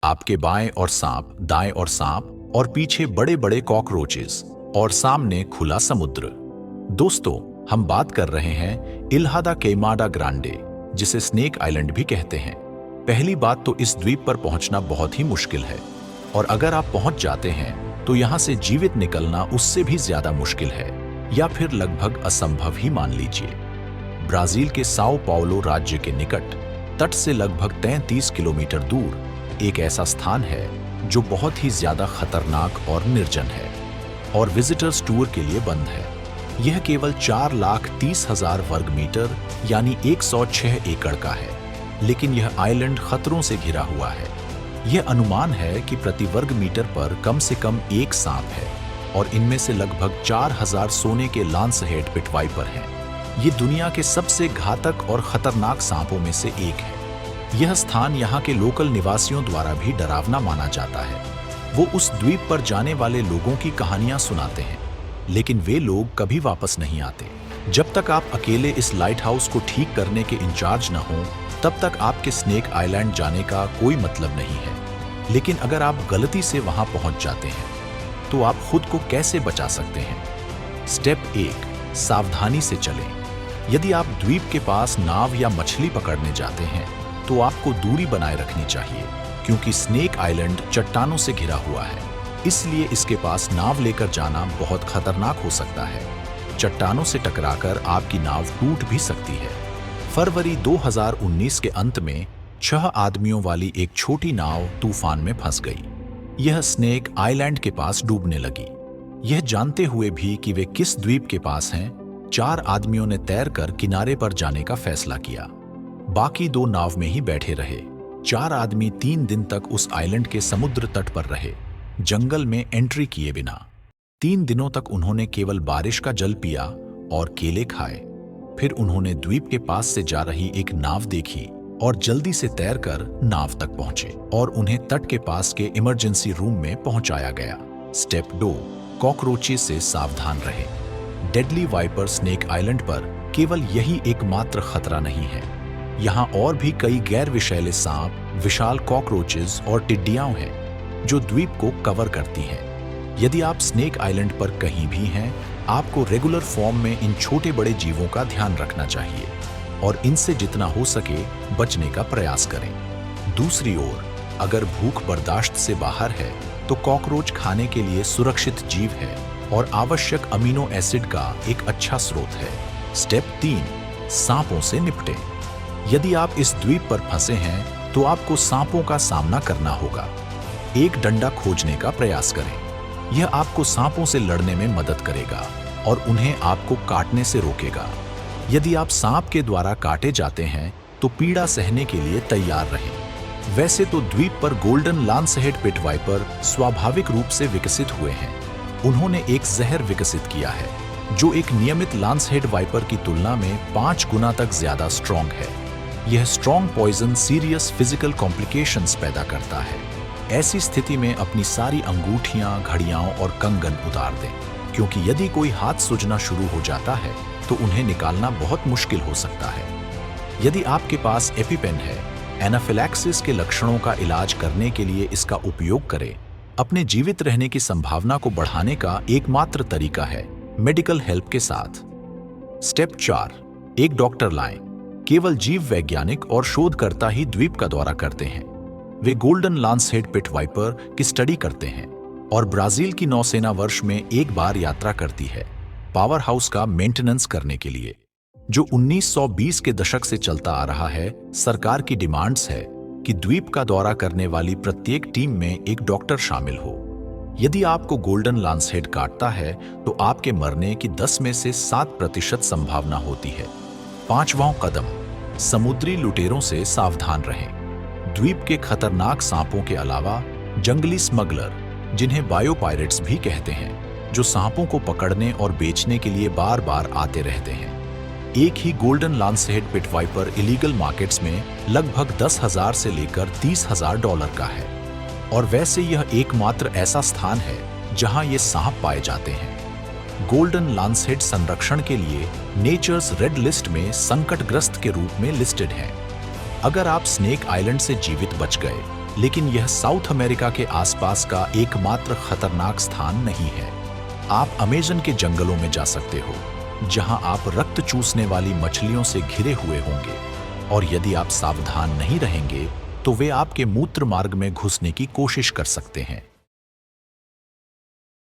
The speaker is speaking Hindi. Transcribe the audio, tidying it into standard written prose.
आपके बाएं और सांप, दाएं और सांप, और पीछे बड़े बड़े कॉकरोचेस, और सामने खुला समुद्र। दोस्तों, हम बात कर रहे हैं इल्हा दा क्वेइमादा ग्रांडे, जिसे स्नेक आइलैंड भी कहते हैं। पहली बात तो इस द्वीप पर पहुंचना बहुत ही मुश्किल है, और अगर आप पहुंच जाते हैं तो यहां से जीवित निकलना उससे भी ज्यादा मुश्किल है, या फिर लगभग असंभव ही मान लीजिए। ब्राजील के साओ पाउलो राज्य के निकट तट से लगभग 33 किलोमीटर दूर एक ऐसा स्थान है जो बहुत ही ज्यादा खतरनाक और निर्जन है, और विजिटर्स टूर के लिए बंद है। यह केवल 4,30,000 वर्ग मीटर यानी 106 एकड़ का है, लेकिन यह आइलैंड खतरों से घिरा हुआ है। यह अनुमान है कि प्रति वर्ग मीटर पर कम से कम एक सांप है, और इनमें से लगभग 4,000 सोने के लांसहेड पिट वाइपर हैं। ये दुनिया के सबसे घातक और खतरनाक सांपों में से एक है। यह स्थान यहाँ के लोकल निवासियों द्वारा भी डरावना माना जाता है। वो उस द्वीप पर जाने वाले लोगों की कहानियां सुनाते हैं, लेकिन वे लोग कभी वापस नहीं आते। जब तक आप अकेले इस लाइट हाउस को ठीक करने के इंचार्ज न हों, तब तक आपके स्नेक आइलैंड जाने का कोई मतलब नहीं है। लेकिन अगर आप गलती से वहां पहुंच जाते हैं, तो आप खुद को कैसे बचा सकते हैं? स्टेप 1, सावधानी से चलें। यदि आप द्वीप के पास नाव या मछली पकड़ने जाते हैं, तो आपको दूरी बनाए रखनी चाहिए, क्योंकि स्नेक आइलैंड चट्टानों से घिरा हुआ है। इसलिए इसके पास नाव लेकर जाना बहुत खतरनाक हो सकता है। चट्टानों से टकराकर आपकी नाव टूट भी सकती है। फरवरी 2019 के अंत में 6 आदमियों वाली एक छोटी नाव तूफान में फंस गई। यह स्नेक आइलैंड के पास डूबने लगी। यह जानते हुए भी कि वे किस द्वीप के पास हैं, 4 आदमियों ने तैरकर किनारे पर जाने का फैसला किया। बाकी 2 नाव में ही बैठे रहे। 4 आदमी 3 दिन तक उस आइलैंड के समुद्र तट पर रहे, जंगल में एंट्री किए बिना। 3 दिनों तक उन्होंने केवल बारिश का जल पिया और केले खाए। फिर उन्होंने द्वीप के पास से जा रही एक नाव देखी और जल्दी से तैरकर नाव तक पहुंचे, और उन्हें तट के पास के इमरजेंसी रूम में पहुंचाया गया। स्टेप 2, कॉकरोचेस से सावधान रहे। डेडली वाइपर स्नेक आइलैंड पर केवल यही एकमात्र खतरा नहीं है। यहाँ और भी कई गैर विषैले सांप, विशाल कॉकरोचेस और टिड्डियां हैं जो द्वीप को कवर करती हैं। यदि आप स्नेक आइलैंड पर कहीं भी हैं, आपको रेगुलर फॉर्म में इन छोटे बड़े जीवों का ध्यान रखना चाहिए और इनसे जितना हो सके बचने का प्रयास करें। दूसरी ओर, अगर भूख बर्दाश्त से बाहर है, तो कॉकरोच खाने के लिए सुरक्षित जीव है और आवश्यक अमीनो एसिड का एक अच्छा स्रोत है। स्टेप 3, सांपों से निपटें। यदि आप इस द्वीप पर फंसे हैं, तो आपको सांपों का सामना करना होगा। एक डंडा खोजने का प्रयास करें। यह आपको सांपों से लड़ने में मदद करेगा और उन्हें आपको काटने से रोकेगा। यदि आप सांप के द्वारा काटे जाते हैं, तो पीड़ा सहने के लिए तैयार रहें। वैसे तो द्वीप पर गोल्डन लांसहेड पिट वाइपर स्वाभाविक रूप से विकसित हुए हैं। उन्होंने एक जहर विकसित किया है जो एक नियमित लांसहेड वाइपर की तुलना में 5 गुना तक ज्यादा स्ट्रॉन्ग है। यह strong poison serious physical complications पैदा करता है। ऐसी स्थिति में अपनी सारी अंगूठियां, घड़ियां और कंगन उतार दें, क्योंकि यदि कोई हाथ सूजना शुरू हो जाता है, तो उन्हें निकालना बहुत मुश्किल हो सकता है। यदि आपके पास एपिपेन है, एनाफिलैक्सिस के लक्षणों का इलाज करने के लिए इसका उपयोग करें। अपने जीवित रहने की संभावना को बढ़ाने का एकमात्र तरीका है मेडिकल हेल्प के साथ। स्टेप 4, एक डॉक्टर लाएं। केवल जीव वैज्ञानिक और शोधकर्ता ही द्वीप का दौरा करते हैं। वे गोल्डन लांसहेड पिट वाइपर की स्टडी करते हैं और ब्राजील की नौसेना वर्ष में एक बार यात्रा करती है पावर हाउस का मेंटेनेंस करने के लिए, जो 1920 के दशक से चलता आ रहा है। सरकार की डिमांड्स है कि द्वीप का दौरा करने वाली प्रत्येक टीम में एक डॉक्टर शामिल हो। यदि आपको गोल्डन लांसहेड काटता है, तो आपके मरने की 10 में से 7% संभावना होती है। 5वां कदम, समुद्री लुटेरों से सावधान रहें। द्वीप के खतरनाक सांपों के अलावा जंगली स्मगलर, जिन्हें बायोपायरेट्स भी कहते हैं, जो सांपों को पकड़ने और बेचने के लिए बार बार आते रहते हैं। एक ही golden lancehead pit viper illegal markets में लगभग 10,000 से लेकर $30,000 का है, और वैसे यह एकमात्र ऐसा स्थान है जहां ये सांप पाए जाते हैं। गोल्डन लांसहेड संरक्षण के लिए नेचर्स रेड लिस्ट में संकटग्रस्त के रूप में लिस्टेड है। अगर आप स्नेक आइलैंड से जीवित बच गए, लेकिन यह साउथ अमेरिका के आसपास का एकमात्र खतरनाक स्थान नहीं है। आप अमेज़न के जंगलों में जा सकते हो, जहां आप रक्त चूसने वाली मछलियों से घिरे हुए होंगे, और यदि आप सावधान नहीं रहेंगे तो वे आपके मूत्र मार्ग में घुसने की कोशिश कर सकते हैं।